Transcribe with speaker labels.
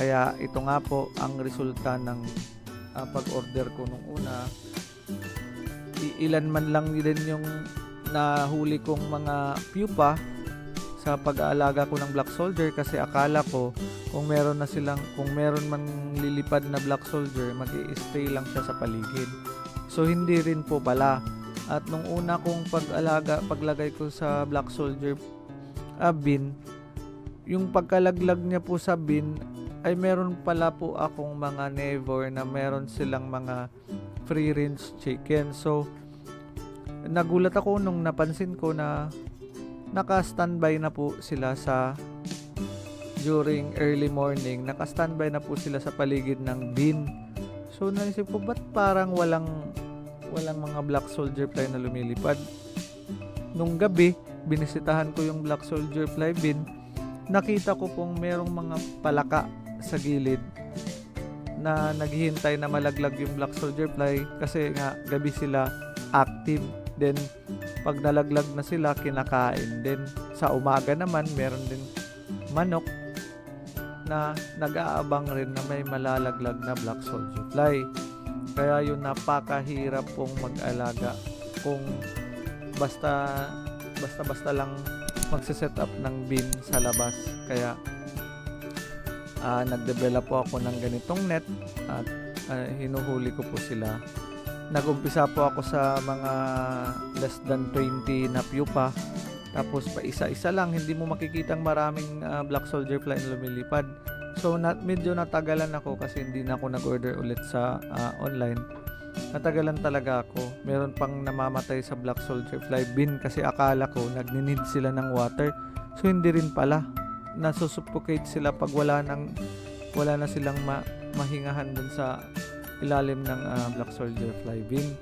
Speaker 1: Kaya ito nga po ang resulta ng pag-order ko nung una. Ilan man lang din yung nahuli kong mga pupa sa pag-aalaga ko ng black soldier, kasi akala ko kung meron man lilipad na black soldier, mag-i-stay lang siya sa paligid. So hindi rin po pala. At nung una kong paglagay ko sa black soldier bin, yung pagkalaglag niya po sa bin ay meron pala po akong mga neighbor na meron silang mga free range chicken. So nagulat ako nung napansin ko na naka-standby na po sila during early morning, naka-standby na po sila sa paligid ng bin. So naisip ko, ba't parang walang mga black soldier fly na lumilipad? Nung gabi, binisitahan ko yung black soldier fly bin. Nakita ko pong merong mga palaka sa gilid na naghihintay na malaglag yung black soldier fly, kasi nga gabi sila active. Then pag nalaglag na sila, kinakain. Then sa umaga naman, meron din manok na nag-aabang rin na may malalaglag na black soldier fly. Kaya yun, napakahirap pong mag-alaga kung basta lang magsiset up ng bin sa labas. Kaya nag-develop po ako ng ganitong net at hinuhuli ko po sila. Nag-umpisa po ako sa mga less than 20 na pupa. Tapos pa isa-isa lang, hindi mo makikitang maraming black soldier fly na lumilipad. So medyo natagalan ako kasi hindi na ako nag-order ulit sa online. Natagalan talaga ako. Meron pang namamatay sa black soldier fly bin kasi akala ko nagni-need sila ng water. So hindi rin pala. Nasusuffocate sila pag wala na silang mahingahan dun sa ilalim ng black soldier fly bin.